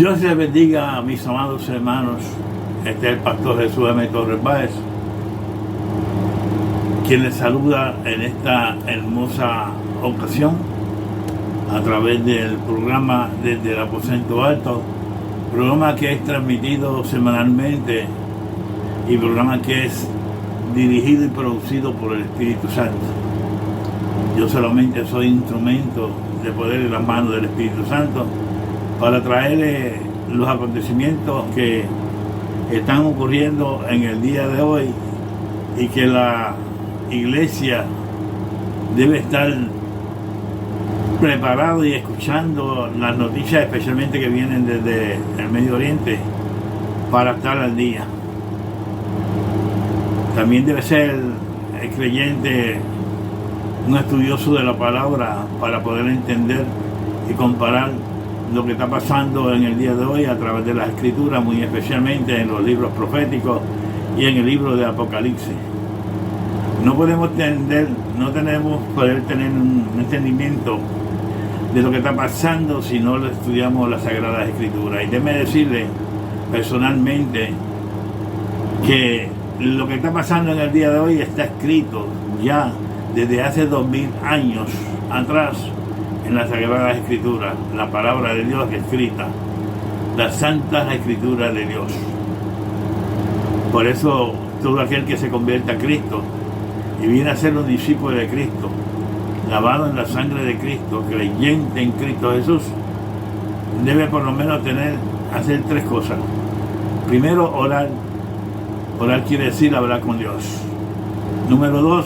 Dios les bendiga a mis amados hermanos. Este es el pastor Jesús M. Torres Báez, quien les saluda en esta hermosa ocasión a través del programa Desde el Aposento Alto, programa que es transmitido semanalmente y programa que es dirigido y producido por el Espíritu Santo. Yo solamente soy instrumento de poder en las manos del Espíritu Santo para traerle los acontecimientos que están ocurriendo en el día de hoy y que la iglesia debe estar preparado y escuchando las noticias, especialmente que vienen desde el Medio Oriente, para estar al día. También debe ser el creyente un estudioso de la palabra para poder entender y comparar lo que está pasando en el día de hoy a través de las escrituras, muy especialmente en los libros proféticos y en el libro de Apocalipsis. No podemos poder tener un entendimiento de lo que está pasando si no estudiamos las Sagradas Escrituras. Y déjeme decirle personalmente que lo que está pasando en el día de hoy está escrito ya desde hace 2000 años atrás en las Sagradas Escrituras, la palabra de Dios escrita, las Santas Escrituras de Dios. Por eso todo aquel que se convierta a Cristo y viene a ser un discípulo de Cristo, lavado en la sangre de Cristo, creyente en Cristo Jesús, debe por lo menos hacer tres cosas. Primero, orar. Orar quiere decir hablar con Dios. Número 2,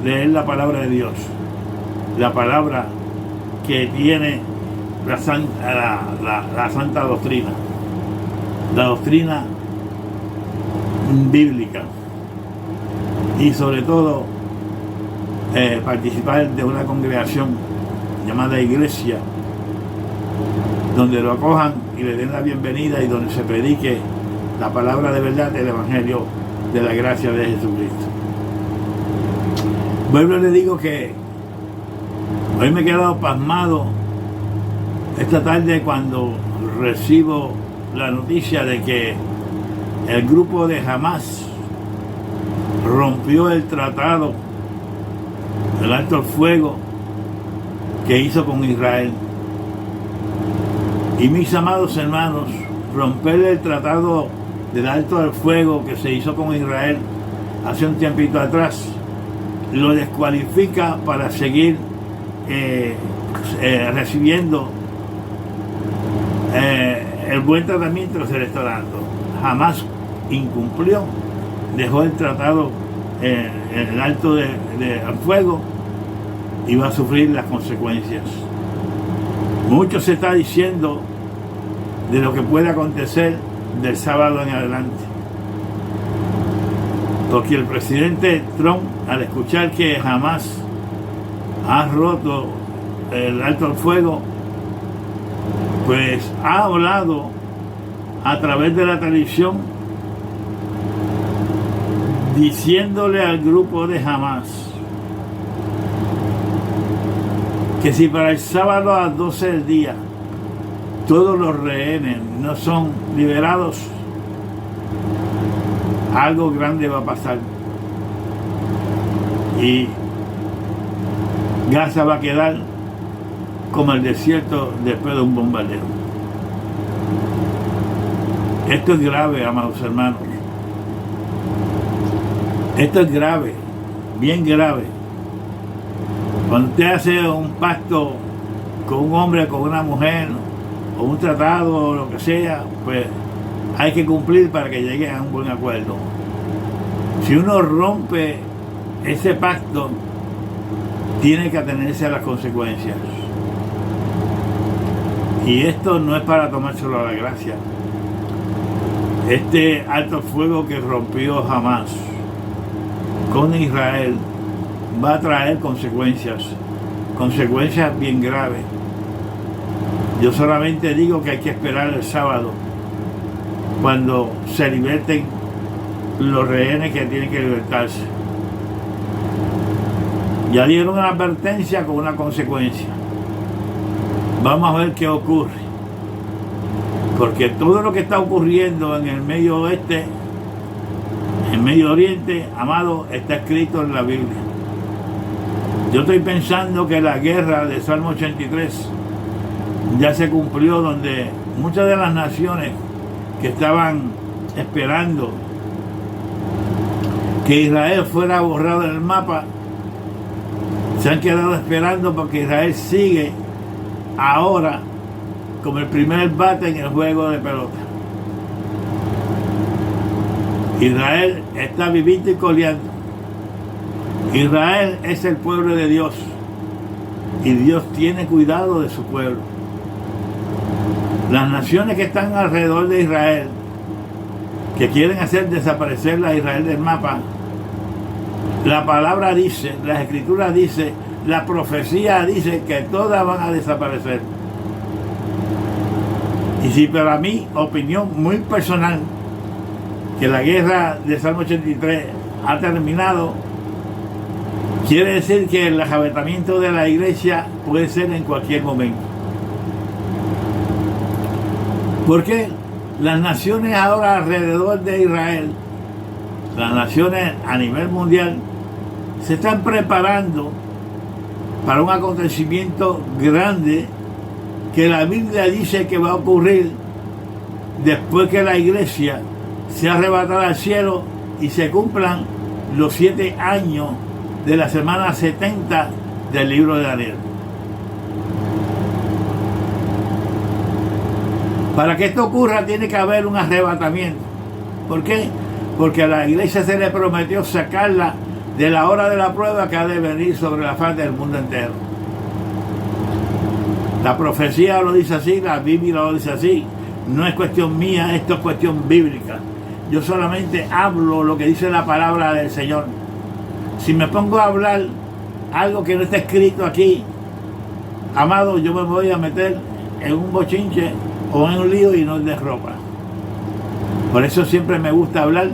leer la palabra de Dios. La palabra que tiene la santa doctrina. La doctrina bíblica. Y sobre todo, participar de una congregación llamada iglesia, donde lo acojan y le den la bienvenida y donde se predique la palabra de verdad del Evangelio de la gracia de Jesucristo. Vuelvo y le digo que hoy me he quedado pasmado esta tarde cuando recibo la noticia de que el grupo de Hamás rompió el tratado, el alto el fuego que hizo con Israel. Y mis amados hermanos, romper el tratado del alto al fuego que se hizo con Israel hace un tiempito atrás lo descualifica para seguir recibiendo el buen tratamiento que se le está dando. Jamás incumplió, dejó el tratado el alto al fuego y va a sufrir las consecuencias. Mucho se está diciendo de lo que puede acontecer del sábado en adelante, porque el presidente Trump, al escuchar que jamás ha roto el alto al fuego, pues ha hablado a través de la televisión diciéndole al grupo de Hamás que si para el sábado a las 12 del día todos los rehenes no son liberados, algo grande va a pasar y Gaza va a quedar como el desierto después de un bombardeo. Esto es grave, amados hermanos. Esto es grave, bien grave. Cuando usted hace un pacto con un hombre, con una mujer, o un tratado o lo que sea, pues hay que cumplir para que llegue a un buen acuerdo. Si uno rompe ese pacto, tiene que atenerse a las consecuencias. Y esto no es para tomárselo a la gracia. Este alto fuego que rompió Hamás con Israel va a traer consecuencias bien graves. Yo solamente digo que hay que esperar el sábado, cuando se liberten los rehenes que tienen que libertarse. Ya dieron una advertencia con una consecuencia. Vamos a ver qué ocurre Porque todo lo que está ocurriendo en el Medio Oeste, en Medio Oriente, amado, está escrito en la Biblia. Yo estoy pensando que la guerra de Salmo 83 ya se cumplió, donde muchas de las naciones que estaban esperando que Israel fuera borrado del mapa, se han quedado esperando, porque Israel sigue ahora como el primer bate en el juego de pelota. Israel está vivito y coleando. Israel es el pueblo de Dios y Dios tiene cuidado de su pueblo. Las naciones que están alrededor de Israel, que quieren hacer desaparecer a Israel del mapa, la palabra dice, la escritura dice, la profecía dice que todas van a desaparecer. Y si para mí, opinión muy personal, que la guerra de Salmo 83 ha terminado, quiere decir que el arrebatamiento de la iglesia puede ser en cualquier momento. Porque las naciones ahora alrededor de Israel, las naciones a nivel mundial, se están preparando para un acontecimiento grande que la Biblia dice que va a ocurrir después que la iglesia sea arrebatada al cielo y se cumplan los 7 años de la semana 70 del libro de Daniel. Para que esto ocurra tiene que haber un arrebatamiento. ¿Por qué? Porque a la iglesia se le prometió sacarla de la hora de la prueba que ha de venir sobre la faz del mundo entero. La profecía lo dice así, la Biblia lo dice así. No es cuestión mía, esto es cuestión bíblica. Yo solamente hablo lo que dice la palabra del Señor. Si me pongo a hablar algo que no está escrito aquí, amado, yo me voy a meter en un bochinche o en un lío y no de ropa. Por eso siempre me gusta hablar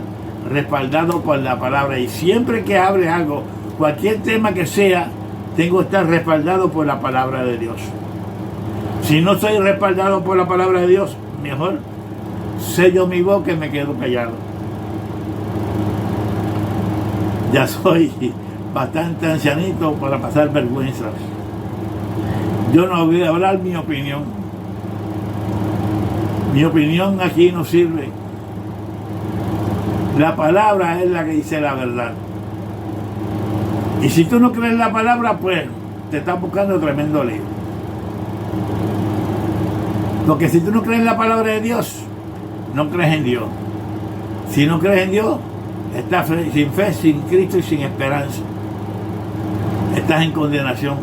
respaldado por la palabra. Y siempre que hable algo, cualquier tema que sea, tengo que estar respaldado por la palabra de Dios. Si no soy respaldado por la palabra de Dios, mejor sello mi boca y me quedo callado. Ya soy bastante ancianito para pasar vergüenzas. Yo no voy a hablar mi opinión. Mi opinión aquí no sirve. La palabra es la que dice la verdad. Y si tú no crees la palabra, pues te estás buscando tremendo lío. Porque si tú no crees la palabra de Dios, no crees en Dios. Si no crees en Dios, estás sin fe, sin Cristo y sin esperanza. Estás en condenación.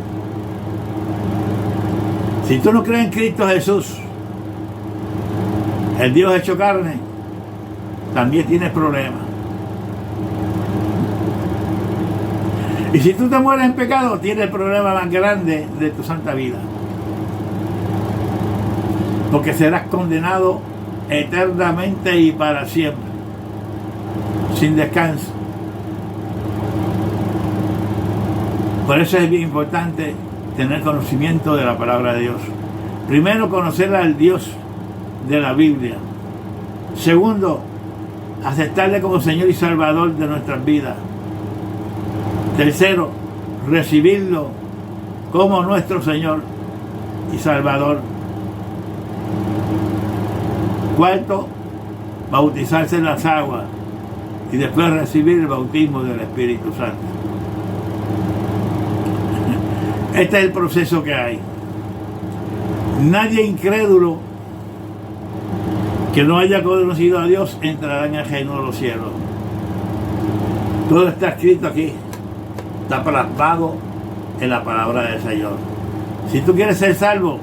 Si tú no crees en Cristo Jesús, el Dios hecho carne, también tienes problemas. Y si tú te mueres en pecado, tienes el problema más grande de tu santa vida. Porque serás condenado eternamente y para siempre, sin descanso. Por eso es bien importante tener conocimiento de la palabra de Dios. Primero, conocer al Dios de la Biblia. Segundo, aceptarle como Señor y Salvador de nuestras vidas. Tercero, recibirlo como nuestro Señor y Salvador. Cuarto, bautizarse en las aguas y después recibir el bautismo del Espíritu Santo. Este es el proceso que hay. Nadie incrédulo que no haya conocido a Dios entrará en el reino de los cielos. Todo está escrito aquí, está plasmado en la palabra del Señor. Si tú quieres ser salvo,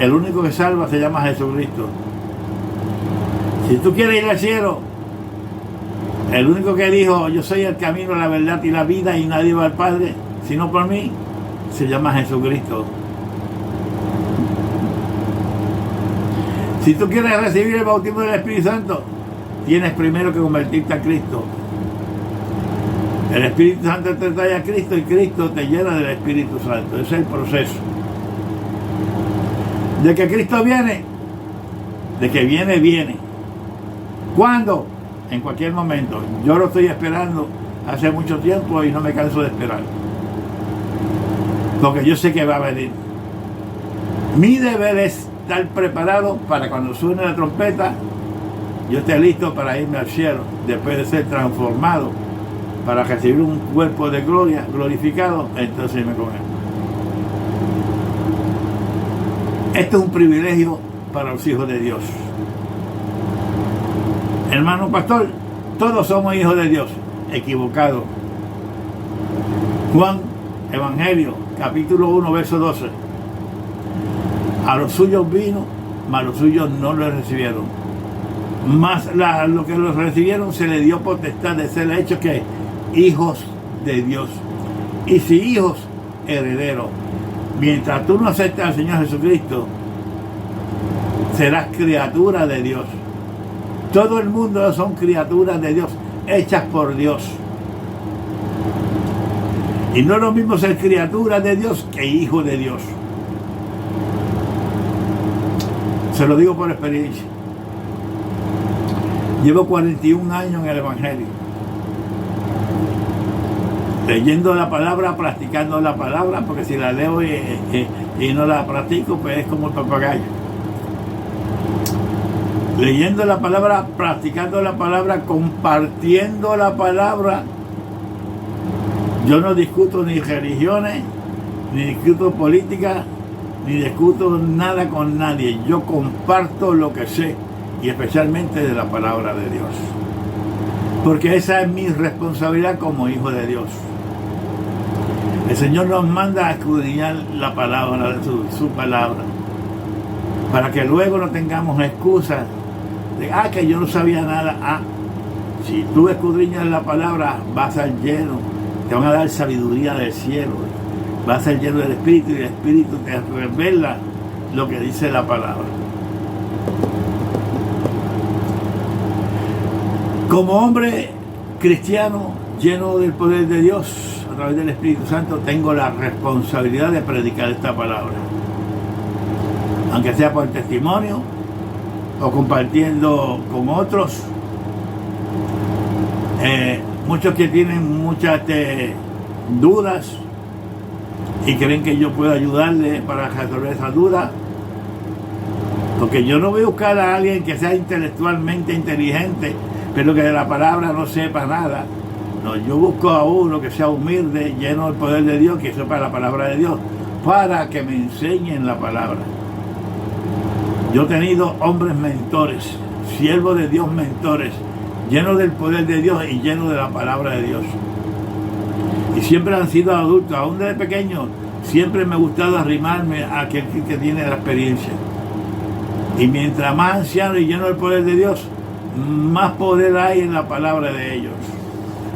el único que salva se llama Jesucristo. Si tú quieres ir al cielo, el único que dijo, yo soy el camino, la verdad y la vida y nadie va al Padre sino por mí, se llama Jesucristo. Si tú quieres recibir el bautismo del Espíritu Santo, tienes primero que convertirte a Cristo. El Espíritu Santo te trae a Cristo y Cristo te llena del Espíritu Santo. Ese es el proceso. De que Cristo viene, De que viene, viene. ¿Cuándo? En cualquier momento. Yo lo estoy esperando hace mucho tiempo y no me canso de esperar. Porque yo sé que va a venir. Mi deber es estar preparado para cuando suene la trompeta, yo esté listo para irme al cielo, después de ser transformado, para recibir un cuerpo de gloria, glorificado, entonces irme con él. Esto es un privilegio para los hijos de Dios. Hermano pastor, todos somos hijos de Dios, equivocado. Juan, Evangelio, capítulo 1, verso 12. A los suyos vino, mas los suyos no lo recibieron. Mas lo que los recibieron se le dio potestad de ser hechos que hijos de Dios. Y si hijos, herederos. Mientras tú no aceptas al Señor Jesucristo, serás criatura de Dios. Todo el mundo son criaturas de Dios, hechas por Dios. Y no es lo mismo ser criatura de Dios que hijo de Dios. Se lo digo por experiencia. Llevo 41 años en el Evangelio. Leyendo la palabra, practicando la palabra, porque si la leo y no la practico, pues es como el papagayo. Leyendo la palabra, practicando la palabra, compartiendo la palabra. Yo no discuto ni religiones, ni discuto política, ni discuto nada con nadie. Yo comparto lo que sé, y especialmente de la palabra de Dios. Porque esa es mi responsabilidad como hijo de Dios. El Señor nos manda a escudriñar la palabra, su palabra, para que luego no tengamos excusas de, que yo no sabía nada. Si tú escudriñas la palabra, vas a ser lleno, te van a dar sabiduría del cielo, vas a ser lleno del Espíritu, y el Espíritu te revela lo que dice la palabra. Como hombre cristiano lleno del poder de Dios, a través del Espíritu Santo, tengo la responsabilidad de predicar esta palabra. Aunque sea por testimonio o compartiendo con otros. Muchos que tienen muchas dudas y creen que yo puedo ayudarle para resolver esas dudas. Porque yo no voy a buscar a alguien que sea intelectualmente inteligente, pero que de la palabra no sepa nada. No, yo busco a uno que sea humilde, lleno del poder de Dios, que sepa la palabra de Dios, para que me enseñen la palabra. Yo he tenido hombres mentores, siervos de Dios mentores, llenos del poder de Dios y llenos de la palabra de Dios. Y siempre han sido adultos, aún desde pequeño, siempre me ha gustado arrimarme a aquel que tiene la experiencia. Y mientras más anciano y lleno del poder de Dios, más poder hay en la palabra de ellos.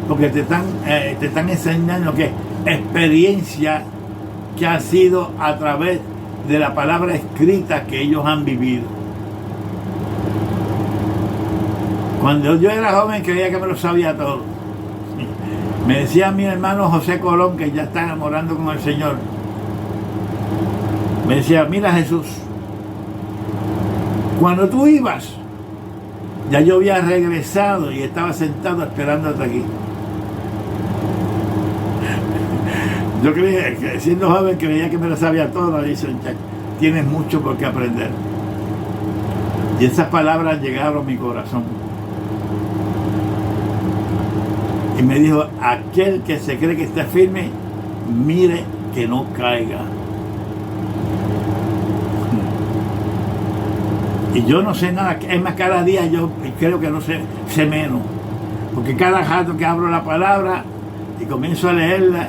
Porque te están enseñando que experiencia que ha sido a través de la palabra escrita que ellos han vivido. Cuando yo era joven creía que me lo sabía todo. Me decía mi hermano José Colón, que ya está enamorando con el Señor. Me decía, mira Jesús, cuando tú ibas, ya yo había regresado y estaba sentado esperándote aquí. Yo creía que siendo joven creía que me lo sabía todo. Y dice, tienes mucho por qué aprender. Y esas palabras llegaron a mi corazón. Y me dijo, aquel que se cree que está firme, mire que no caiga. Y yo no sé nada, es más, cada día yo creo que no sé menos. Porque cada rato que abro la palabra y comienzo a leerla,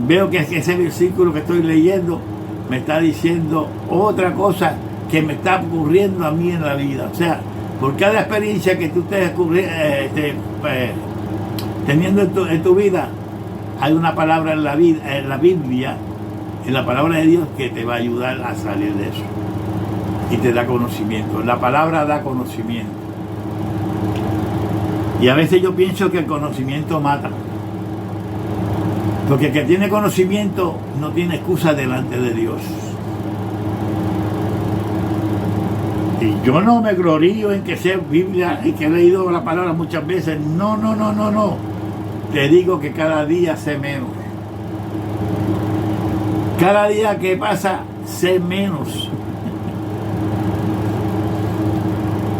veo que ese versículo que estoy leyendo me está diciendo otra cosa que me está ocurriendo a mí en la vida. O sea, por cada experiencia que tú estés teniendo en tu vida, hay una palabra en la Biblia, en la palabra de Dios, que te va a ayudar a salir de eso. Y te da conocimiento. La palabra da conocimiento. Y a veces yo pienso que el conocimiento mata. Porque el que tiene conocimiento no tiene excusa delante de Dios. Y yo no me glorío en que sea Biblia y que he leído la palabra muchas veces. No, no, no, no, no. Te digo que cada día sé menos. Cada día que pasa sé menos.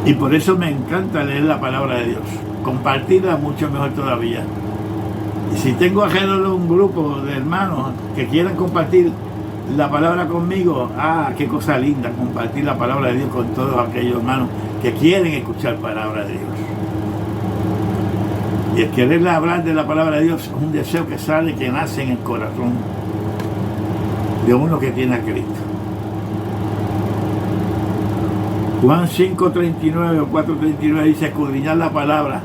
Y por eso me encanta leer la palabra de Dios. Compartirla mucho mejor todavía. Y si tengo alrededor de un grupo de hermanos que quieran compartir la palabra conmigo, qué cosa linda, compartir la palabra de Dios con todos aquellos hermanos que quieren escuchar palabra de Dios. Y el quererle hablar de la palabra de Dios es un deseo que sale, que nace en el corazón de uno que tiene a Cristo. Juan 5:39 o 4:39 dice: escudriñad la palabra,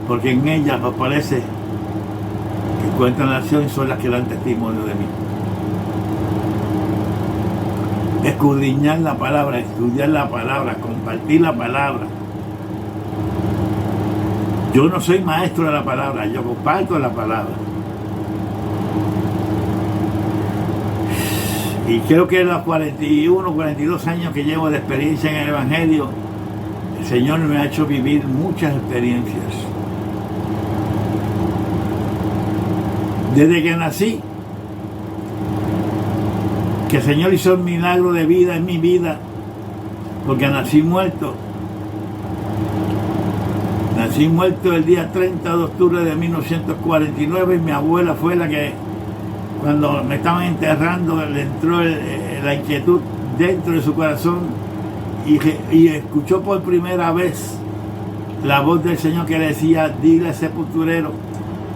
porque en ella os parece que cuentan la acción y son las que dan testimonio de mí. Escudriñar la palabra, estudiar la palabra, compartir la palabra. Yo no soy maestro de la palabra, yo comparto la palabra. Y creo que en los 41, 42 años que llevo de experiencia en el Evangelio, el Señor me ha hecho vivir muchas experiencias. Desde que nací, que el Señor hizo un milagro de vida en mi vida, porque nací muerto. Nací muerto el día 30 de octubre de 1949 y mi abuela fue la que, cuando me estaban enterrando, le entró la inquietud dentro de su corazón y escuchó por primera vez la voz del Señor que le decía: dile al sepulturero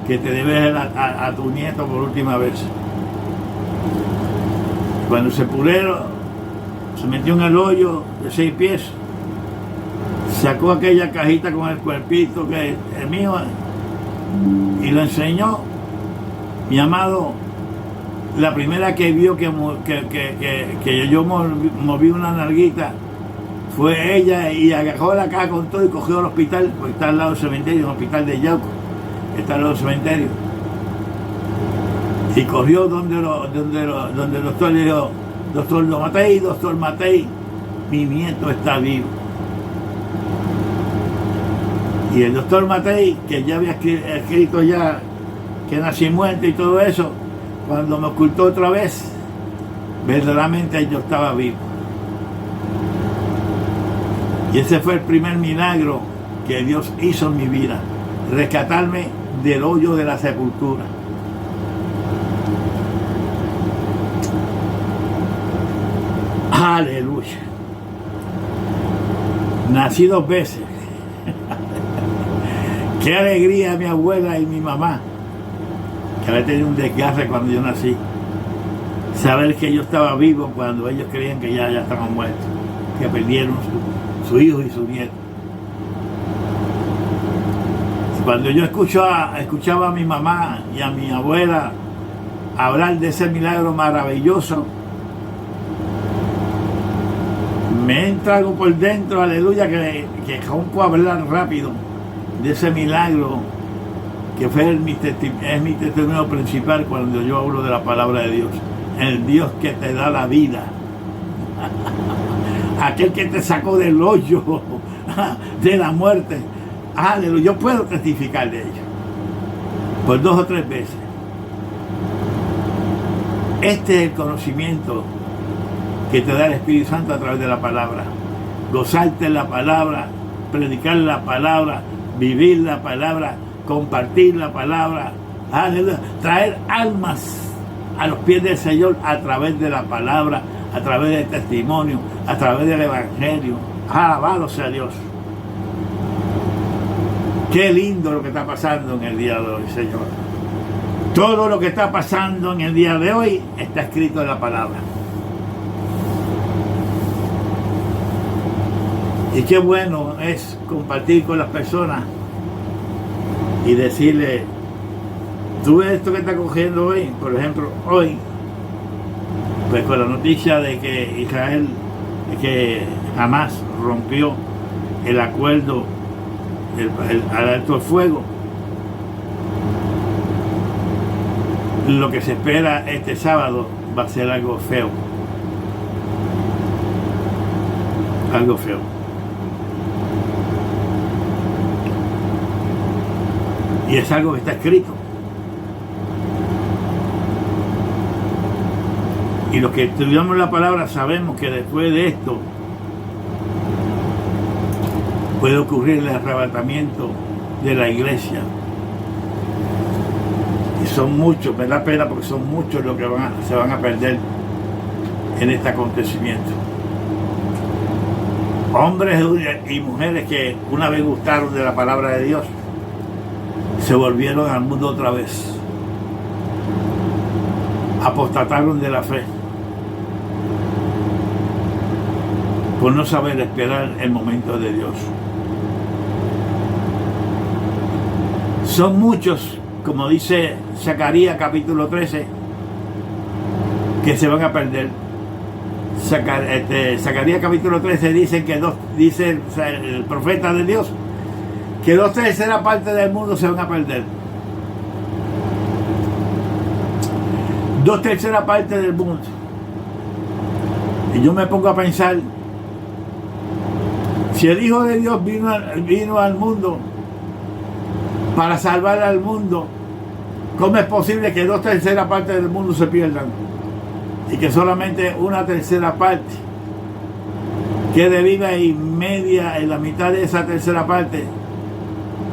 que te debes a tu nieto por última vez. Cuando el sepulturero se metió en el hoyo de 6 pies, sacó aquella cajita con el cuerpito que es mío y lo enseñó. Mi amado, la primera que vio que yo moví una nalguita fue ella, y agarró la caja con todo y cogió al hospital, porque está al lado del cementerio, el hospital de Yauco, está al lado del cementerio. Y corrió donde el doctor le dijo: doctor Matei, mi nieto está vivo. Y el doctor Matei, que ya había escrito ya que nací muerto y todo eso, cuando me ocultó otra vez, verdaderamente yo estaba vivo. Y ese fue el primer milagro que Dios hizo en mi vida: rescatarme del hoyo de la sepultura. Aleluya. Nací 2 veces. Qué alegría mi abuela y mi mamá, que había tenido un desgarre cuando yo nací. Saber que yo estaba vivo cuando ellos creían que ya estaban muertos, que perdieron su hijo y su nieto. Y cuando yo escuchaba a mi mamá y a mi abuela hablar de ese milagro maravilloso, me entra algo por dentro, aleluya, que rompo a hablar rápido de ese milagro que fue mi testimonio principal cuando yo hablo de la palabra de Dios. El Dios que te da la vida, aquel que te sacó del hoyo de la muerte. Aleluya, yo puedo testificar de ello por 2 o 3 veces. Este es el conocimiento que te da el Espíritu Santo a través de la palabra. Gozarte en la palabra, predicar la palabra, vivir la palabra, compartir la palabra, aleluya, traer almas a los pies del Señor a través de la palabra, a través del testimonio, a través del Evangelio. Alabado sea Dios. Qué lindo lo que está pasando en el día de hoy, Señor. Todo lo que está pasando en el día de hoy está escrito en la palabra. Y qué bueno es compartir con las personas y decirle: tú ves esto que está cogiendo hoy, por ejemplo, hoy, pues con la noticia de que Israel, que Hamás rompió el acuerdo al alto el fuego, lo que se espera este sábado va a ser algo feo. algo feo. Y es algo que está escrito. Y los que estudiamos la palabra sabemos que después de esto puede ocurrir el arrebatamiento de la iglesia. Y son muchos, me da pena porque son muchos los que se van a perder en este acontecimiento. Hombres y mujeres que una vez gustaron de la palabra de Dios, se volvieron al mundo otra vez. Apostataron de la fe por no saber esperar el momento de Dios. Son muchos, como dice Zacarías capítulo 13, que se van a perder. Zacarías capítulo 13 dice el profeta de Dios que 2/3 partes del mundo se van a perder. 2/3 partes del mundo. Y yo me pongo a pensar, si el Hijo de Dios vino al mundo para salvar al mundo, ¿cómo es posible que 2/3 partes del mundo se pierdan? Y que solamente 1/3 parte quede viva y media, en la mitad de esa 1/3 parte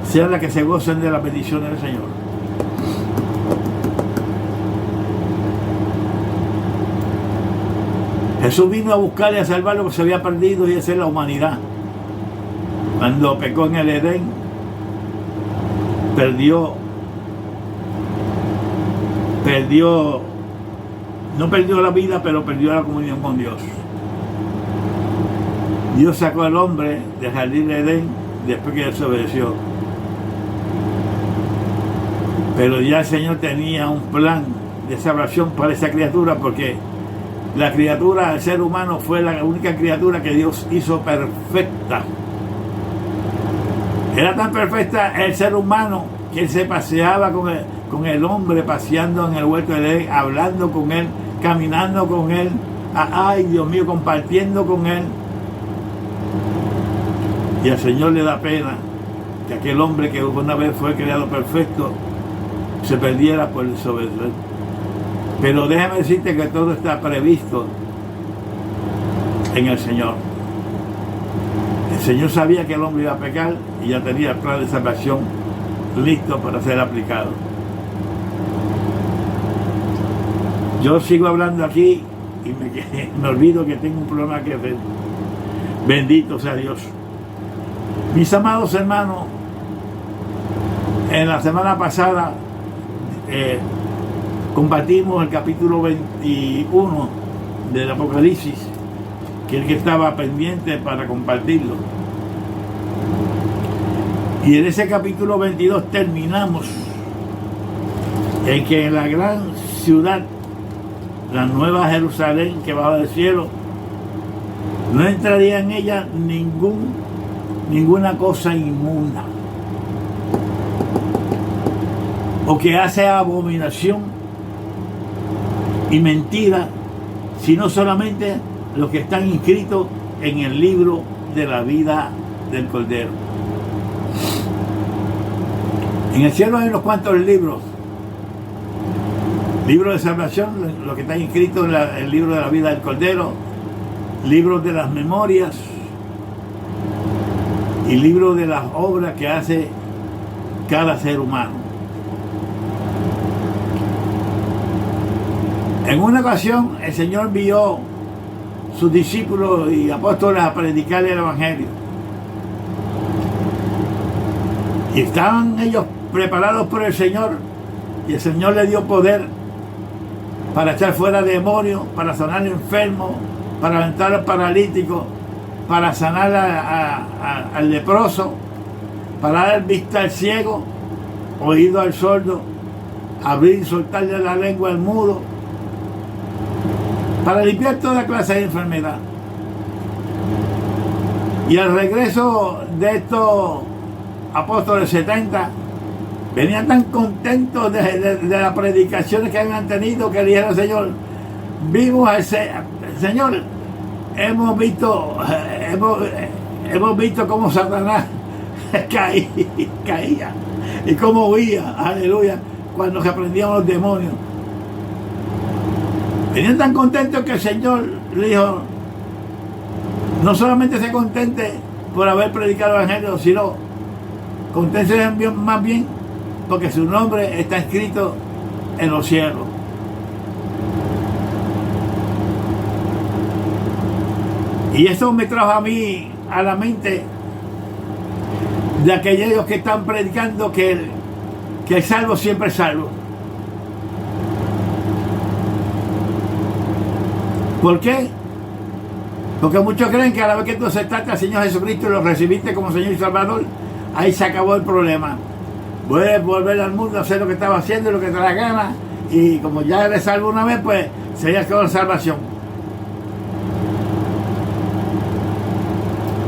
sea la que se gocen de la bendición del Señor. Jesús vino a buscar y a salvar lo que se había perdido, y esa es la humanidad. Cuando pecó en el Edén, no perdió la vida, pero perdió la comunión con Dios. Dios sacó al hombre del jardín de Edén después que él se obedeció. Pero ya el Señor tenía un plan de salvación para esa criatura, porque la criatura, el ser humano, fue la única criatura que Dios hizo perfecta. Era tan perfecta el ser humano que él se paseaba con el hombre, paseando en el huerto de Edén, hablando con él, caminando con él, ay Dios mío, compartiendo con él. Y al Señor le da pena que aquel hombre que una vez fue creado perfecto se perdiera por desobedecer. Pero déjame decirte que todo está previsto en el Señor. El Señor sabía que el hombre iba a pecar y ya tenía el plan de salvación listo para ser aplicado. Yo sigo hablando aquí y me olvido que tengo un problema que hacer. Bendito sea Dios. Mis amados hermanos, en la semana pasada compartimos el capítulo 21 del Apocalipsis, que es el que estaba pendiente para compartirlo. Y en ese capítulo 22 terminamos en que en la gran ciudad, la nueva Jerusalén que baja del cielo, no entraría en ella ninguna cosa inmunda o que hace abominación y mentira, sino solamente los que están inscritos en el libro de la vida del Cordero. En el cielo hay unos cuantos libros. Libro de salvación, los que están inscritos en el libro de la vida del Cordero, libros de las memorias y libros de las obras que hace cada ser humano. En una ocasión el Señor envió sus discípulos y apóstoles a predicar el Evangelio. Y estaban ellos preparados por el Señor, y el Señor le dio poder para echar fuera demonios, para sanar enfermos, para levantar al paralítico, para sanar al leproso, para dar vista al ciego, oído al sordo, abrir y soltarle la lengua al mudo, para limpiar toda clase de enfermedad. Y al regreso de estos apóstoles 70, venían tan contentos de las predicaciones que habían tenido, que dijeron: Señor, vimos al Señor, hemos visto hemos visto cómo Satanás caía y cómo huía, aleluya, cuando reprendían los demonios. Venían tan contentos que el Señor le dijo, no solamente se contente por haber predicado el Evangelio, sino conténse más bien porque su nombre está escrito en los cielos. Y eso me trajo a mí a la mente de aquellos que están predicando que el salvo siempre es salvo. ¿Por qué? Porque muchos creen que a la vez que tú aceptaste al Señor Jesucristo y lo recibiste como Señor y Salvador, ahí se acabó el problema. Puedes volver al mundo a hacer lo que estaba haciendo y lo que te da la gana, y como ya eres salvo una vez, pues sería toda la salvación.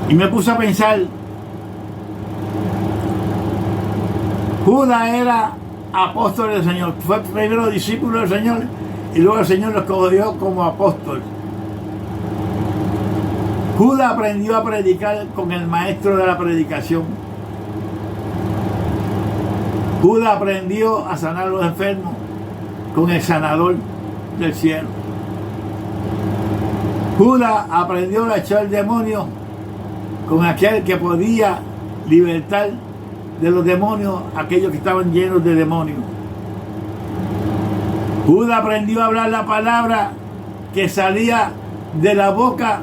Y me puse a pensar, Judas era apóstol del Señor, fue primero discípulo del Señor y luego el Señor lo escogió como apóstol. Judas aprendió a predicar con el maestro de la predicación. Judas aprendió a sanar a los enfermos con el sanador del cielo. Judas aprendió a echar demonios con aquel que podía libertar de los demonios aquellos que estaban llenos de demonios. Judas aprendió a hablar la palabra que salía de la boca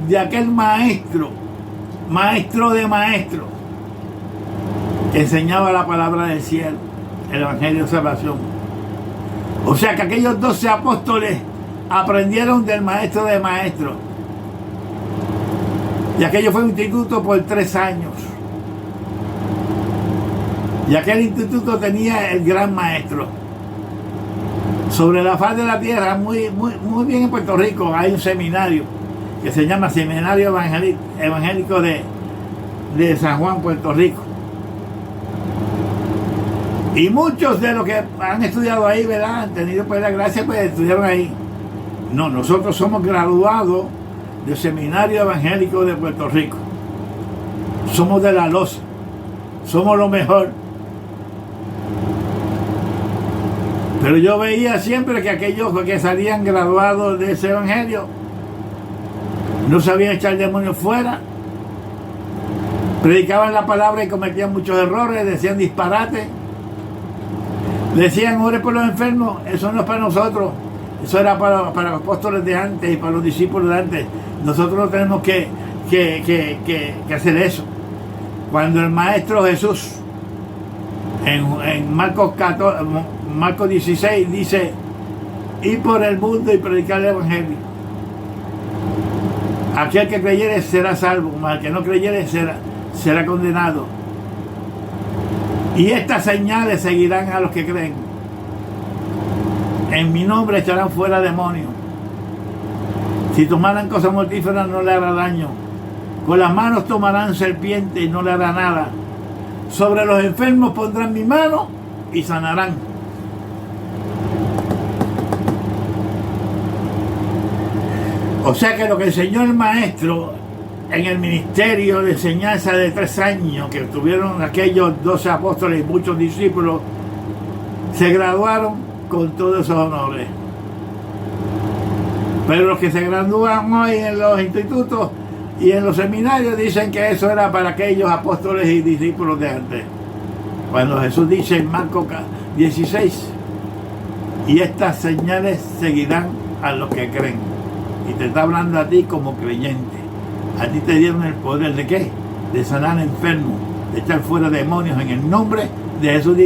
de aquel maestro de maestros, que enseñaba la palabra del cielo, el Evangelio de salvación. O sea que aquellos 12 apóstoles aprendieron del maestro de maestros. Y aquello fue un instituto por 3 años. Y aquel instituto tenía el gran maestro. Sobre la faz de la tierra, muy bien en Puerto Rico, hay un seminario que se llama Seminario Evangélico de San Juan, Puerto Rico. Y muchos de los que han estudiado ahí, ¿verdad?, han tenido pues la gracia, pues estudiaron ahí. No, nosotros somos graduados del Seminario Evangélico de Puerto Rico. Somos de la loza, somos lo mejor. Pero yo veía siempre que aquellos que salían graduados de ese evangelio no sabían echar demonios fuera, predicaban la palabra y cometían muchos errores, decían disparates, decían ore por los enfermos. Eso no es para nosotros, eso era para los apóstoles de antes y para los discípulos de antes. Nosotros no tenemos que hacer eso. Cuando el Maestro Jesús en Marcos 16 dice, ir por el mundo y predicar el evangelio. Aquel que creyere será salvo, mas el que no creyere será condenado. Y estas señales seguirán a los que creen. En mi nombre echarán fuera demonios. Si tomaran cosas mortíferas no le hará daño. Con las manos tomarán serpientes y no le hará nada. Sobre los enfermos pondrán mi mano y sanarán. O sea que lo que enseñó el maestro en el ministerio de enseñanza de 3 años que tuvieron aquellos 12 apóstoles y muchos discípulos, se graduaron con todos esos honores. Pero los que se gradúan hoy en los institutos y en los seminarios dicen que eso era para aquellos apóstoles y discípulos de antes. Cuando Jesús dice en Marcos 16, y estas señales seguirán a los que creen. Y te está hablando a ti como creyente. A ti te dieron el poder ¿de qué? De sanar enfermos, de echar fuera demonios en el nombre de Jesús.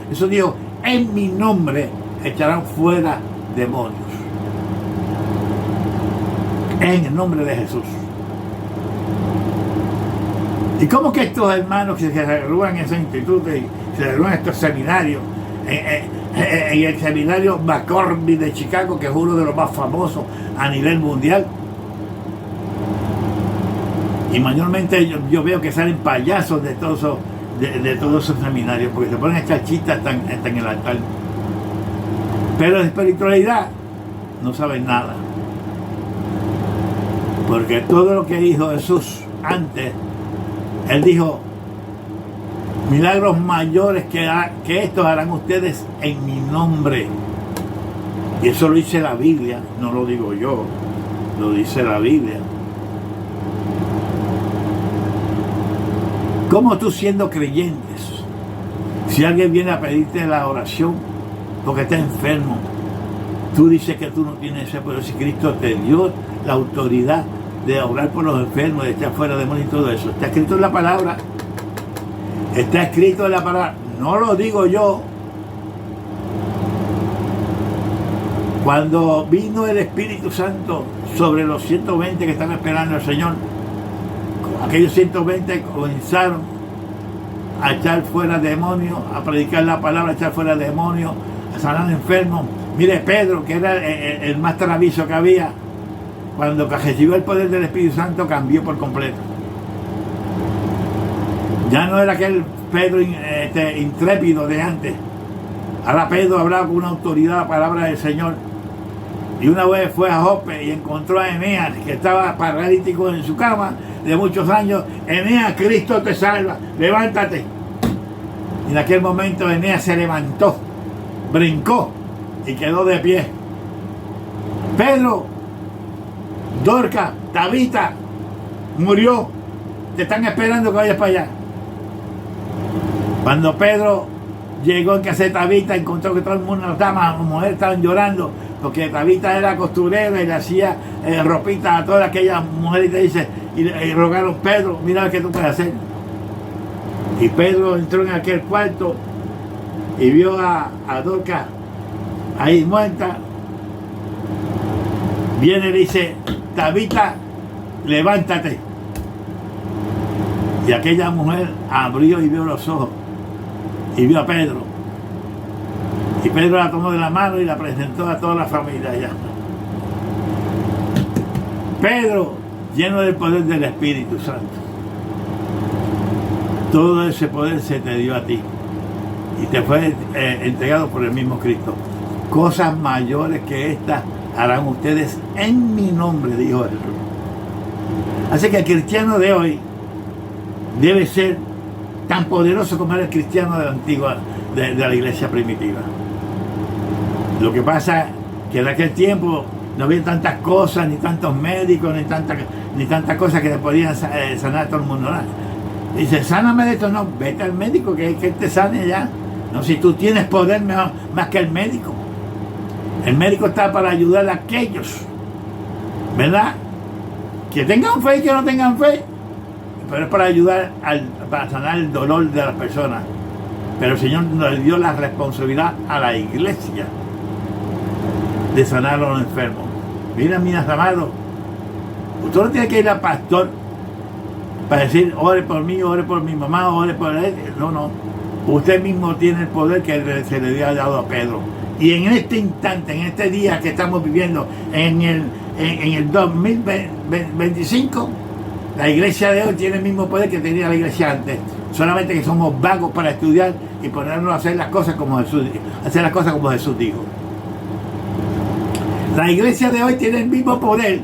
Jesús dijo, en mi nombre echarán fuera demonios. En el nombre de Jesús. ¿Y cómo que estos hermanos que se gradúan en ese instituto y se gradúan en estos seminarios, en el seminario McCormick de Chicago, que es uno de los más famosos a nivel mundial, y mayormente yo veo que salen payasos de todos esos seminarios, porque se ponen a echar chistes hasta en el altar, pero de espiritualidad no saben nada, porque todo lo que dijo Jesús antes, Él dijo, milagros mayores que estos harán ustedes en mi nombre. Y eso lo dice la Biblia, no lo digo yo, lo dice la Biblia. ¿Cómo tú, siendo creyentes, si alguien viene a pedirte la oración porque está enfermo, tú dices que tú no tienes ese poder? Si Cristo te dio la autoridad de orar por los enfermos, de echar fuera demonios y todo eso, está escrito en la palabra. Está escrito en la palabra, no lo digo yo. Cuando vino el Espíritu Santo sobre los 120 que están esperando al Señor, aquellos 120 comenzaron a echar fuera demonios, a predicar la palabra, a echar fuera demonios, a sanar enfermos. Mire, Pedro, que era el más travieso que había, cuando recibió el poder del Espíritu Santo, cambió por completo. Ya no era aquel Pedro intrépido de antes. Ahora Pedro hablaba con una autoridad la palabra del Señor. Y una vez fue a Jope y encontró a Eneas, que estaba paralítico en su cama de muchos años. Eneas, Cristo te salva, levántate. Y en aquel momento Eneas se levantó, brincó y quedó de pie. Pedro, Dorcas, Tabita, murió. Te están esperando que vayas para allá. Cuando Pedro llegó en casa de Tabita, encontró que todo el mundo, las mujeres estaban llorando, porque Tabita era costurera y le hacía ropita a todas aquellas mujeres, y rogaron, Pedro, mira lo que tú puedes hacer. Y Pedro entró en aquel cuarto y vio a Dorcas ahí muerta. Viene y le dice, Tabita, levántate. Y aquella mujer abrió y vio los ojos y vio a Pedro. Y Pedro la tomó de la mano y la presentó a toda la familia allá. Pedro, lleno del poder del Espíritu Santo. Todo ese poder se te dio a ti y te fue entregado por el mismo Cristo. Cosas mayores que estas harán ustedes en mi nombre, dijo Jesús. Así que el cristiano de hoy debe ser tan poderoso como era el cristiano de la antigua, de la iglesia primitiva. Lo que pasa es que en aquel tiempo no había tantas cosas, ni tantos médicos, ni tantas cosas que le podían sanar a todo el mundo. ¿No? Dice, sáname de esto. No, vete al médico que él te sane ya. No, si tú tienes poder más que el médico. El médico está para ayudar a aquellos, ¿verdad?, que tengan fe y que no tengan fe, pero es para ayudar para sanar el dolor de las personas. Pero el Señor nos dio la responsabilidad a la iglesia de sanar a los enfermos. Mira, mis amados, usted no tiene que ir al pastor para decir, ore por mí, ore por mi mamá, ore por él. No, no. Usted mismo tiene el poder que se le había dado a Pedro. Y en este instante, en este día que estamos viviendo, en el 2025, la iglesia de hoy tiene el mismo poder que tenía la iglesia antes. Solamente que somos vagos para estudiar y ponernos a hacer las cosas como Jesús dijo. La iglesia de hoy tiene el mismo poder,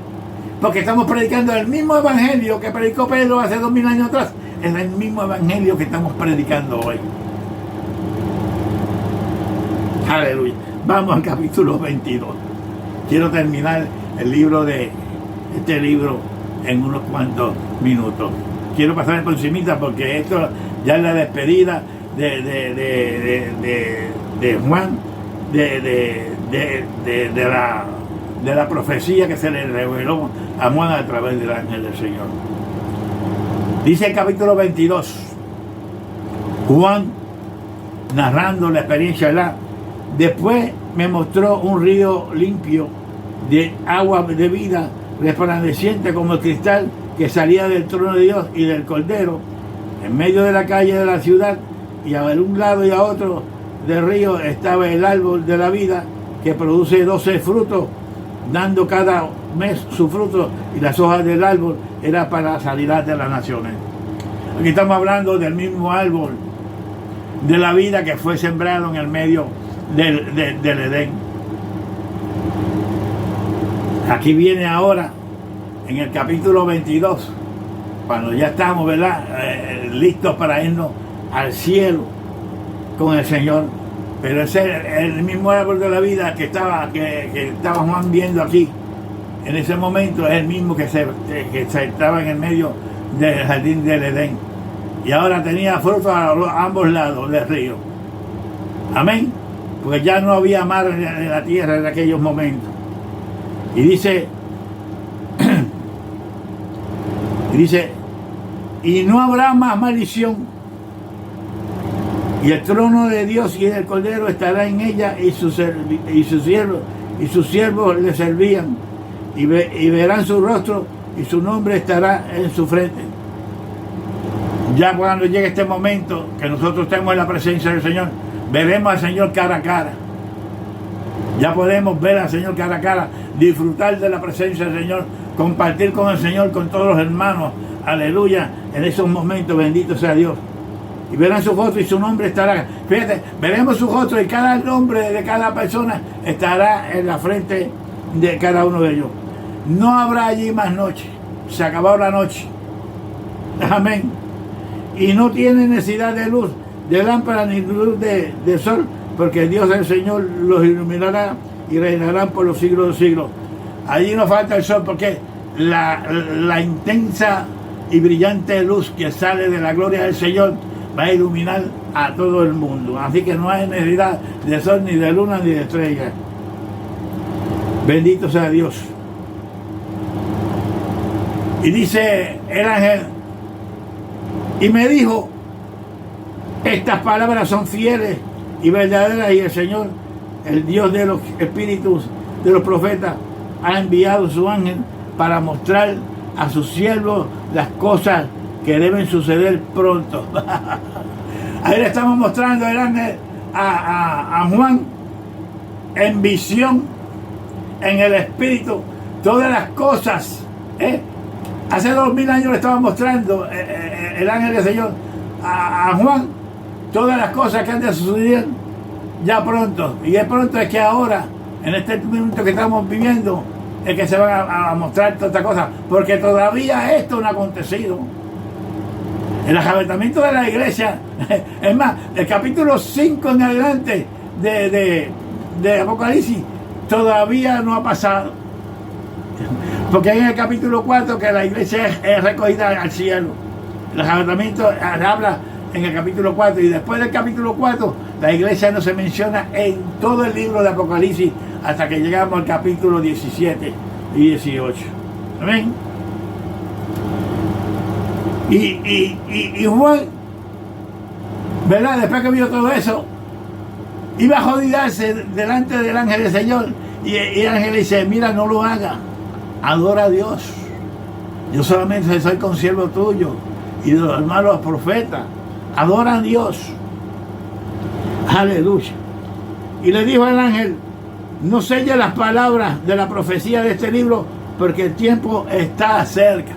porque estamos predicando el mismo evangelio que predicó Pedro hace 2000 años atrás. Es el mismo evangelio que estamos predicando hoy. Aleluya. Vamos al capítulo 22. Quiero terminar este libro en unos cuantos minutos. Quiero pasar por encimita porque esto ya es la despedida de Juan, de la profecía que se le reveló a Juan a través del ángel del Señor. Dice el capítulo 22, Juan, narrando la experiencia de después me mostró un río limpio de agua de vida, resplandeciente como el cristal, que salía del trono de Dios y del Cordero, en medio de la calle de la ciudad, y a un lado y a otro del río estaba el árbol de la vida, que produce 12 frutos, dando cada mes su fruto, y las hojas del árbol era para la sanidad de las naciones. Aquí estamos hablando del mismo árbol de la vida que fue sembrado en el medio del Edén. Aquí viene ahora, en el capítulo 22, cuando ya estamos, ¿verdad? Listos para irnos al cielo con el Señor. Pero ese es el mismo árbol de la vida que estaba Juan viendo aquí. En ese momento es el mismo que se estaba en el medio del jardín del Edén. Y ahora tenía fruto a ambos lados del río. Amén. Porque ya no había mar en la tierra en aquellos momentos. Y dice, y no habrá más maldición. Y el trono de Dios y del Cordero estará en ella, y sus siervos le servían, y verán su rostro, y su nombre estará en su frente. Ya cuando llegue este momento, que nosotros estemos en la presencia del Señor, veremos al Señor cara a cara. Ya podemos ver al Señor cara a cara, disfrutar de la presencia del Señor, compartir con el Señor, con todos los hermanos. Aleluya, en esos momentos, bendito sea Dios. Y verán su rostro y su nombre estará. Fíjate, veremos su rostro y cada nombre de cada persona estará en la frente de cada uno de ellos. No habrá allí más noche. Se acabó la noche. Amén. Y no tiene necesidad de luz, de lámpara ni luz de sol, porque Dios el Señor los iluminará y reinarán por los siglos de los siglos. Allí no falta el sol, porque la intensa y brillante luz que sale de la gloria del Señor va a iluminar a todo el mundo. Así que no hay necesidad de sol, ni de luna, ni de estrellas. Bendito sea Dios. Y dice el ángel, y me dijo, estas palabras son fieles y verdaderas, y el Señor, el Dios de los espíritus de los profetas, ha enviado su ángel para mostrar a sus siervos las cosas que deben suceder pronto. Ahí le estamos mostrando el ángel a Juan en visión, en el espíritu, todas las cosas. Hace 2000 años le estaba mostrando el ángel del Señor a Juan todas las cosas que han de suceder ya pronto. Y es pronto, es que ahora, en este momento que estamos viviendo, es que se van a mostrar todas estas cosas, porque todavía esto no ha acontecido. El arrebatamiento de la iglesia, es más, el capítulo 5 en adelante de Apocalipsis todavía no ha pasado, porque en el capítulo 4 que la iglesia es recogida al cielo. El arrebatamiento habla en el capítulo 4, y después del capítulo 4 la iglesia no se menciona en todo el libro de Apocalipsis hasta que llegamos al capítulo 17 y 18. Amén. Y Juan, ¿verdad? Después que vio todo eso, iba a jodidarse delante del ángel del Señor, y el ángel le dice, mira, no lo haga, adora a Dios, yo solamente soy consiervo tuyo y de los hermanos profetas, adora a Dios. Aleluya. Y le dijo al ángel, no selle las palabras de la profecía de este libro, porque el tiempo está cerca.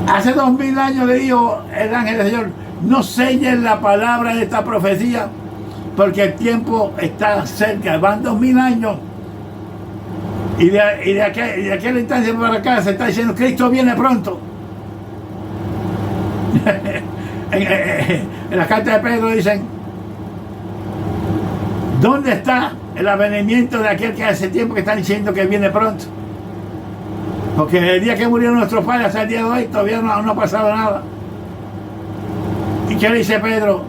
Hace 2000 años le dijo el ángel del Señor, no sellen la palabra de esta profecía, porque el tiempo está cerca. Van 2000 años. Y de aquel instante para acá se está diciendo, Cristo viene pronto. En la carta de Pedro dicen, ¿dónde está el avenimiento de aquel que hace tiempo que están diciendo que viene pronto? Porque el día que murieron nuestros padres hasta el día de hoy todavía no ha pasado nada. ¿Y qué le dice Pedro?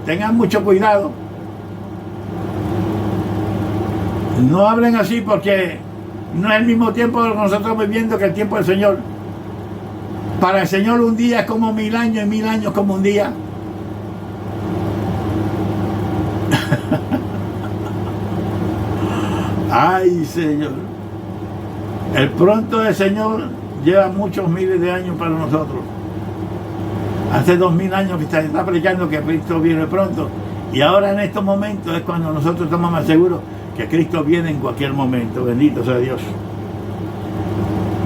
Tengan mucho cuidado. No hablen así, porque no es el mismo tiempo que nosotros estamos viviendo que el tiempo del Señor. Para el Señor un día es como 1000 años, y 1000 años como un día. Ay, Señor. El pronto del Señor lleva muchos miles de años para nosotros. Hace 2000 años que se está predicando que Cristo viene pronto. Y ahora en estos momentos es cuando nosotros estamos más seguros que Cristo viene en cualquier momento. Bendito sea Dios.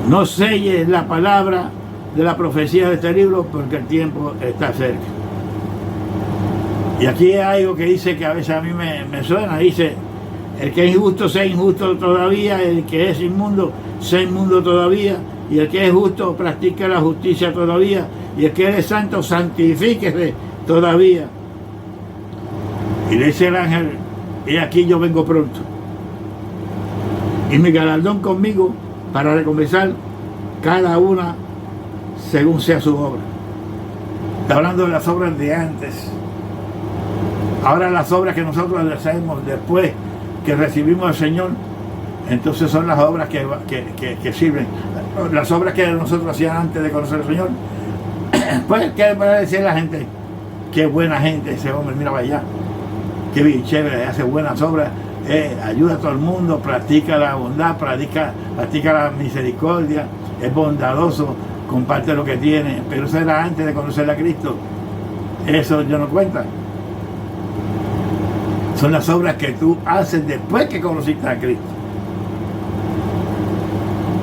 No selles la palabra de la profecía de este libro, porque el tiempo está cerca. Y aquí hay algo que dice que a veces a mí me suena. Dice, el que es injusto sea injusto todavía, el que es inmundo sea inmundo todavía, y el que es justo practique la justicia todavía, y el que es santo santifíquese todavía. Y le dice el ángel: he aquí yo vengo pronto, y mi galardón conmigo para recompensar cada una según sea su obra. Está hablando de las obras de antes. Ahora las obras que nosotros hacemos después que recibimos al Señor, entonces son las obras que sirven. Las obras que nosotros hacíamos antes de conocer al Señor, pues, ¿qué va a decir la gente? Qué buena gente ese hombre, mira para allá, qué bien chévere, hace buenas obras, ayuda a todo el mundo, practica la bondad, practica la misericordia, es bondadoso, comparte lo que tiene. Pero eso era antes de conocer a Cristo. Eso yo no cuenta. Son las obras que tú haces después que conociste a Cristo.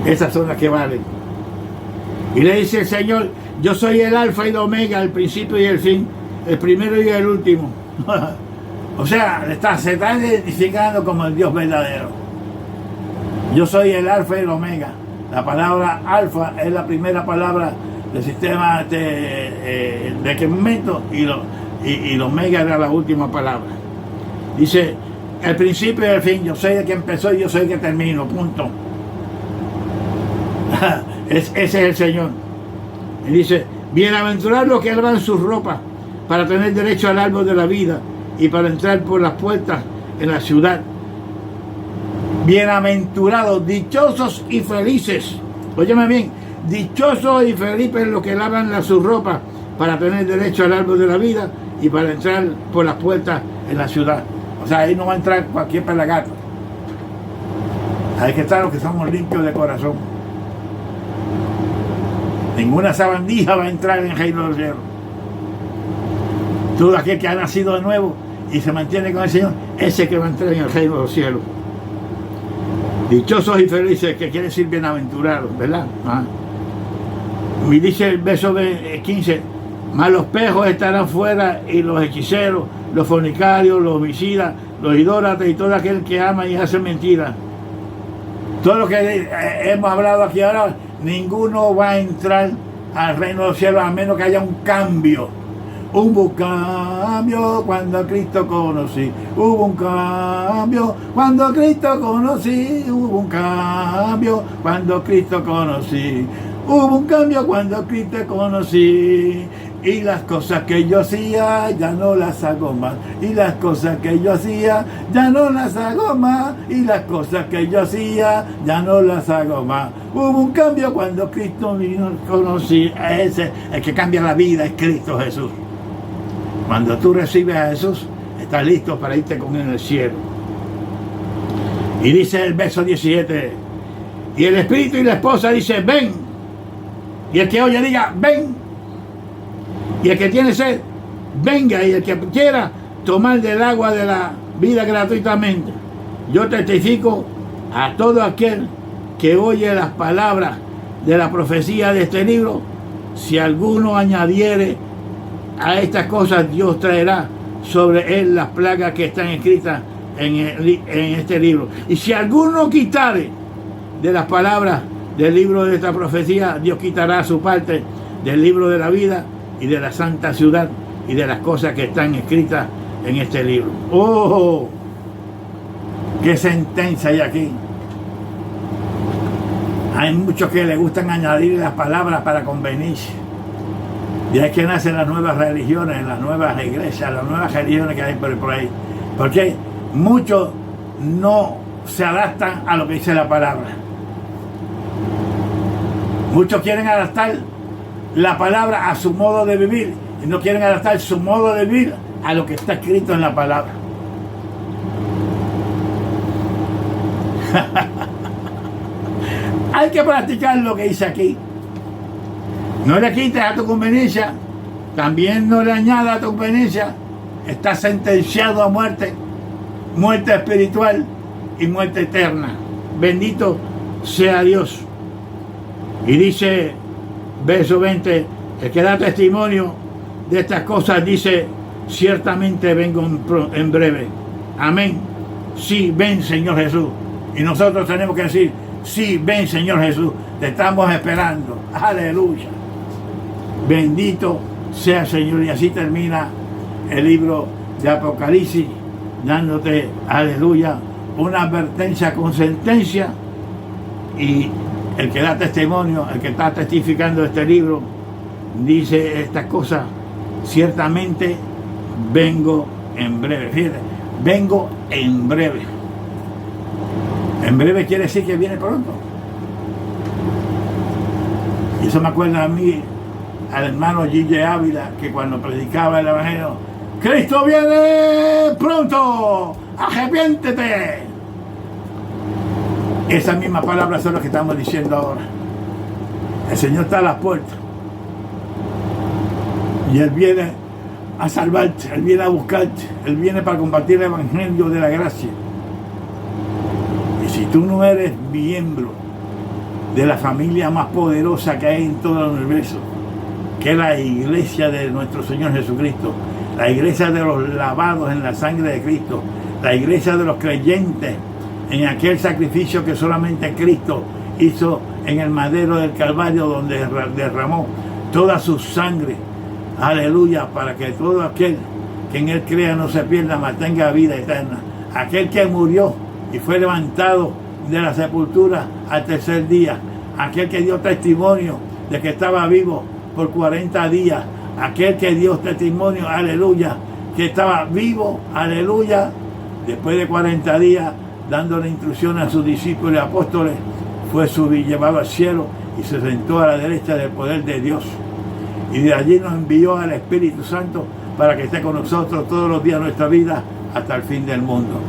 Esas son las que valen. Y le dice el Señor: yo soy el alfa y el omega, el principio y el fin, el primero y el último. O sea, se está identificando como el Dios verdadero. Yo soy el alfa y el omega. La palabra alfa es la primera palabra del sistema de aquel momento, y el omega era la última palabra. Dice: el principio y el fin, yo soy el que empezó y yo soy el que termino, punto. Ese es el Señor. Y dice: bienaventurados los que lavan sus ropas para tener derecho al árbol de la vida y para entrar por las puertas en la ciudad. Bienaventurados, dichosos y felices. Óyeme bien, dichosos y felices los que lavan sus ropas para tener derecho al árbol de la vida y para entrar por las puertas en la ciudad. O sea, ahí no va a entrar cualquier pelagato. Hay que estar los que somos limpios de corazón. Ninguna sabandija va a entrar en el reino del cielo. Todo aquel que ha nacido de nuevo y se mantiene con el Señor, ese que va a entrar en el reino del cielo. Dichosos y felices, que quiere decir bienaventurados, ¿verdad? Y dice el verso 15: mas los pejos estarán fuera, y los hechiceros, los fornicarios, los homicidas, los idólatras y todo aquel que ama y hace mentira. Todo lo que hemos hablado aquí ahora, ninguno va a entrar al reino de los cielos a menos que haya un cambio. Hubo un cambio cuando a Cristo conocí. Hubo un cambio cuando a Cristo conocí. Hubo un cambio cuando a Cristo conocí. Hubo un cambio cuando a Cristo conocí. Y las cosas que yo hacía ya no las hago más. Y las cosas que yo hacía ya no las hago más. Y las cosas que yo hacía ya no las hago más. Hubo un cambio cuando Cristo vino, conocí. Ese, el que cambia la vida es Cristo Jesús. Cuando tú recibes a Jesús, estás listo para irte con él en el cielo. Y dice el verso 17: y el espíritu y la esposa dice: ven. Y el que oye diga: ven. Y el que tiene sed, venga. Y el que quiera tomar del agua de la vida gratuitamente. Yo testifico a todo aquel que oye las palabras de la profecía de este libro: si alguno añadiere a estas cosas, Dios traerá sobre él las plagas que están escritas en este libro. Y si alguno quitare de las palabras del libro de esta profecía, Dios quitará su parte del libro de la vida y de la santa ciudad y de las cosas que están escritas en este libro. ¡Oh! ¡Qué sentencia hay aquí! Hay muchos que les gustan añadir las palabras para convenirse. Y es que nacen las nuevas religiones, las nuevas iglesias, las nuevas religiones que hay por ahí. Porque muchos no se adaptan a lo que dice la palabra. Muchos quieren adaptar la palabra a su modo de vivir y no quieren adaptar su modo de vivir a lo que está escrito en la palabra. Hay que practicar lo que dice aquí. No le quites a tu conveniencia, también no le añadas a tu conveniencia. Estás sentenciado a muerte, muerte espiritual y muerte eterna. Bendito sea Dios. Y dice, verso 20, el que da testimonio de estas cosas dice: ciertamente vengo en breve. Amén. Sí, ven, Señor Jesús. Y nosotros tenemos que decir: Sí, ven, Señor Jesús, te estamos esperando. Aleluya. Bendito sea, Señor. Y así termina el libro de Apocalipsis, dándote, aleluya, una advertencia con sentencia. Y el que da testimonio, el que está testificando este libro, dice estas cosas: ciertamente vengo en breve. Fíjate, vengo en breve. En breve quiere decir que viene pronto. Y eso me acuerda a mí, al hermano G.J. Ávila, que cuando predicaba el evangelio: Cristo viene pronto, arrepiéntete. Esas mismas palabras son las que estamos diciendo ahora. El Señor está a las puertas y Él viene a salvarte, Él viene a buscarte, Él viene para compartir el evangelio de la gracia. Y si tú no eres miembro de la familia más poderosa que hay en todo el universo, que es la iglesia de nuestro Señor Jesucristo, la iglesia de los lavados en la sangre de Cristo, la iglesia de los creyentes en aquel sacrificio que solamente Cristo hizo en el madero del Calvario, donde derramó toda su sangre, aleluya, para que todo aquel que en Él crea no se pierda, mas tenga vida eterna. Aquel que murió y fue levantado de la sepultura al tercer día, aquel que dio testimonio de que estaba vivo por 40 días, aquel que dio testimonio, aleluya, que estaba vivo, aleluya, después de 40 días, dándole instrucciones a sus discípulos y apóstoles, fue subido, llevado al cielo y se sentó a la derecha del poder de Dios. Y de allí nos envió al Espíritu Santo para que esté con nosotros todos los días de nuestra vida hasta el fin del mundo.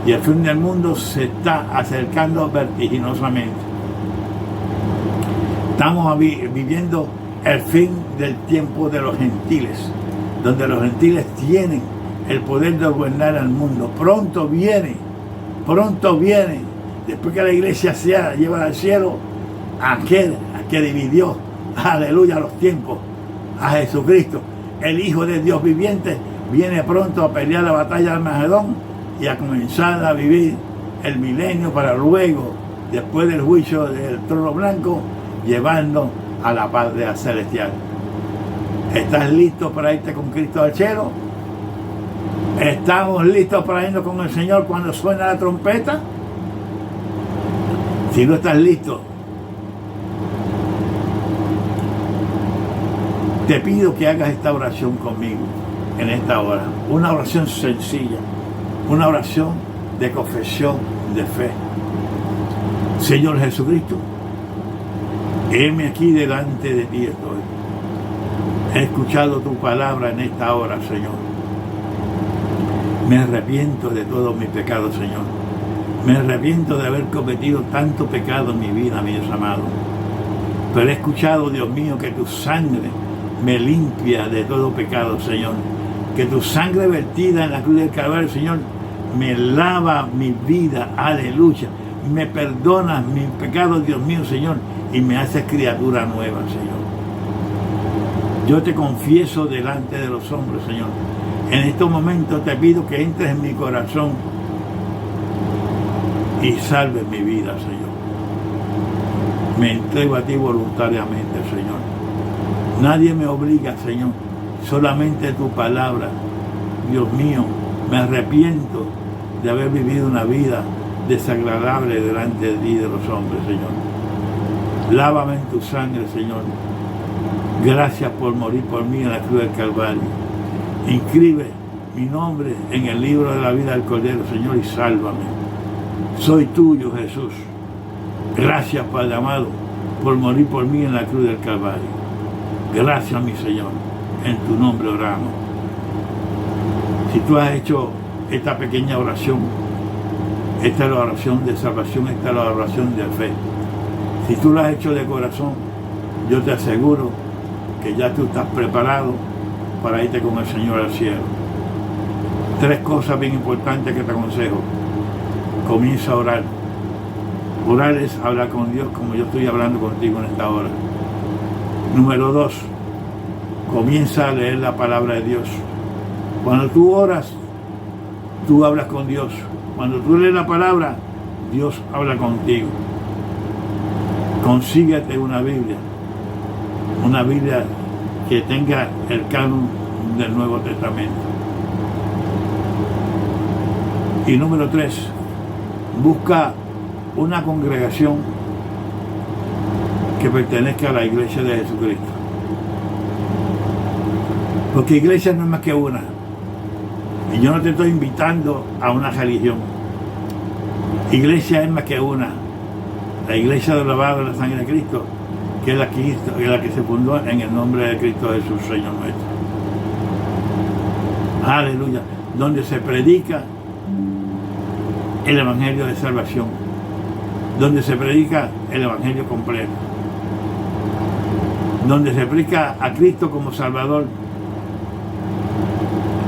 Y el fin del mundo se está acercando vertiginosamente. Estamos viviendo el fin del tiempo de los gentiles, donde los gentiles tienen el poder de gobernar al mundo. Pronto viene, después que la iglesia sea llevada al cielo, aquel que dividió, aleluya, los tiempos, a Jesucristo, el Hijo de Dios viviente, viene pronto a pelear la batalla del Armagedón y a comenzar a vivir el milenio para luego, después del juicio del trono blanco, llevando a la patria celestial. ¿Estás listo para irte con Cristo al cielo? ¿Estamos listos para irnos con el Señor cuando suena la trompeta? Si no estás listo, te pido que hagas esta oración conmigo en esta hora. Una oración sencilla, una oración de confesión de fe. Señor Jesucristo, heme aquí delante de ti estoy. He escuchado tu palabra en esta hora, Señor. Me arrepiento de todos mis pecados, Señor. Me arrepiento de haber cometido tanto pecado en mi vida, mi Dios amado. Pero he escuchado, Dios mío, que tu sangre me limpia de todo pecado, Señor. Que tu sangre vertida en la cruz del Calvario, Señor, me lava mi vida, aleluya. Me perdonas mis pecados, Dios mío, Señor, y me haces criatura nueva, Señor. Yo te confieso delante de los hombres, Señor. En estos momentos te pido que entres en mi corazón y salves mi vida, Señor. Me entrego a ti voluntariamente, Señor. Nadie me obliga, Señor. Solamente tu palabra. Dios mío, me arrepiento de haber vivido una vida desagradable delante de ti y de los hombres, Señor. Lávame en tu sangre, Señor. Gracias por morir por mí en la cruz del Calvario. Inscribe mi nombre en el libro de la vida del Cordero, Señor, y sálvame. Soy tuyo, Jesús. Gracias, Padre amado, por morir por mí en la cruz del Calvario. Gracias, mi Señor. En tu nombre oramos. Si tú has hecho esta pequeña oración, esta es la oración de salvación, esta es la oración de fe. Si tú lo has hecho de corazón, yo te aseguro que ya tú estás preparado para irte con el Señor al cielo. 3 cosas bien importantes que te aconsejo. Comienza a orar. Orar es hablar con Dios como yo estoy hablando contigo en esta hora. Número 2, comienza a leer la palabra de Dios. Cuando tú oras, tú hablas con Dios. Cuando tú lees la palabra, Dios habla contigo. Consíguete una Biblia que tenga el canon del Nuevo Testamento. Y número 3, busca una congregación que pertenezca a la Iglesia de Jesucristo. Porque iglesia no es más que una. Y yo no te estoy invitando a una religión. Iglesia es más que una. La Iglesia del lavado de la sangre de Cristo, que es la que se fundó en el nombre de Cristo Jesús, Señor nuestro. Aleluya. Donde se predica el Evangelio de salvación. Donde se predica el Evangelio completo. Donde se predica a Cristo como Salvador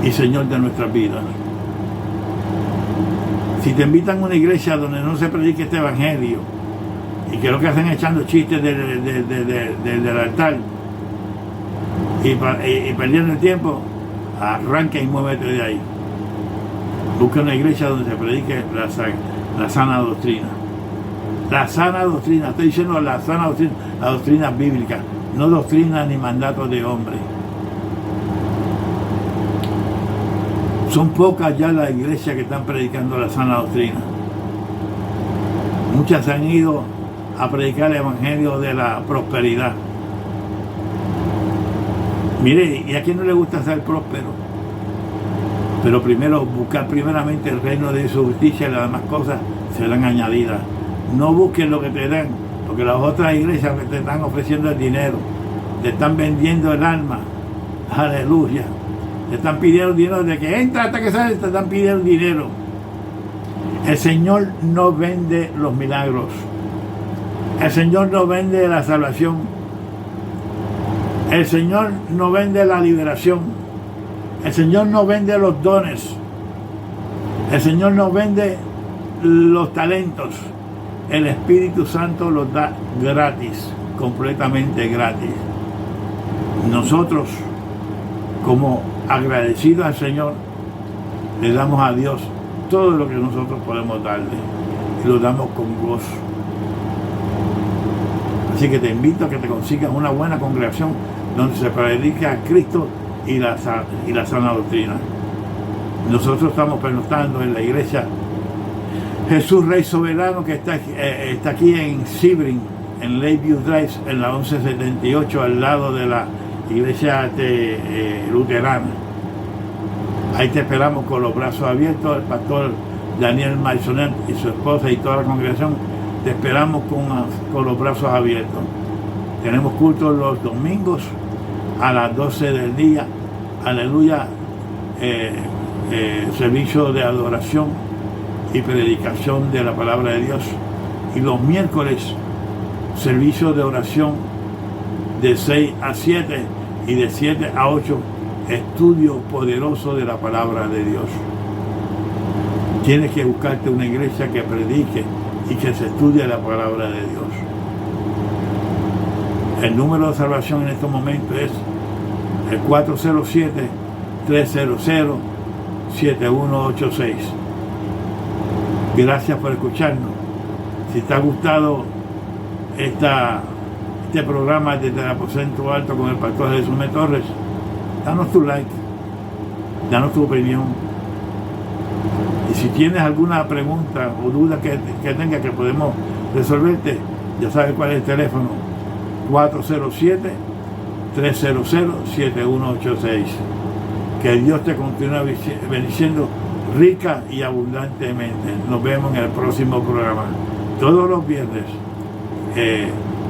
y Señor de nuestras vidas. Si te invitan a una iglesia donde no se predique este Evangelio y que lo que hacen es echando chistes del altar y perdiendo el tiempo, arranca y muévete de ahí. Busca una iglesia donde se predique la sana doctrina. La sana doctrina, estoy diciendo la sana doctrina, la doctrina bíblica, no doctrina ni mandatos de hombre. Son pocas ya las iglesias que están predicando la sana doctrina. Muchas han ido a predicar el evangelio de la prosperidad. Mire, ¿y a quién no le gusta ser próspero? Pero primero, buscar primeramente el reino de su justicia y las demás cosas serán añadidas. No busques lo que te den, porque las otras iglesias que te están ofreciendo el dinero, te están vendiendo el alma. Aleluya. Te están pidiendo dinero, de que entra hasta que sale, te están pidiendo dinero. El Señor no vende los milagros. El Señor no vende la salvación. El Señor no vende la liberación. El Señor no vende los dones. El Señor no vende los talentos. El Espíritu Santo los da gratis, completamente gratis. Nosotros, como agradecidos al Señor, le damos a Dios todo lo que nosotros podemos darle y lo damos con gozo. Así que te invito a que te consigas una buena congregación donde se predique a Cristo y la sana doctrina. Nosotros estamos pernoctando en la iglesia Jesús Rey Soberano, que está aquí en Sebring, en Lakeview Drive, en la 1178, al lado de la iglesia luterana. Ahí te esperamos con los brazos abiertos. El pastor Daniel Maisonet y su esposa y toda la congregación te esperamos con los brazos abiertos. Tenemos cultos los domingos a las 12 del día. Aleluya. Servicio de adoración y predicación de la palabra de Dios. Y los miércoles, servicio de oración de 6 a 7 y de 7 a 8, estudio poderoso de la palabra de Dios. Tienes que buscarte una iglesia que predique y que se estudie la palabra de Dios. El número de salvación en estos momentos es el 407-300-7186. Gracias por escucharnos. Si te ha gustado este programa desde el aposento alto con el pastor Jesús M. Torres, danos tu like, danos tu opinión. Y si tienes alguna pregunta o duda que tengas que podemos resolverte, ya sabes cuál es el teléfono: 407-300-7186. Que Dios te continúe bendiciendo rica y abundantemente. Nos vemos en el próximo programa. Todos los viernes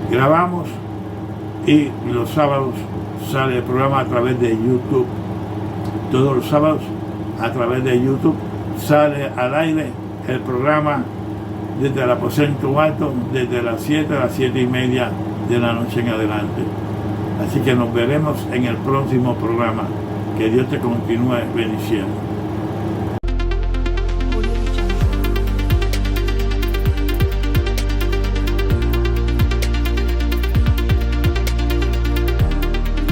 grabamos y los sábados sale el programa a través de YouTube. Todos los sábados a través de YouTube sale al aire el programa desde el aposento alto, desde las 7 a las 7 y media de la noche en adelante. Así que nos veremos en el próximo programa. Que Dios te continúe bendiciendo.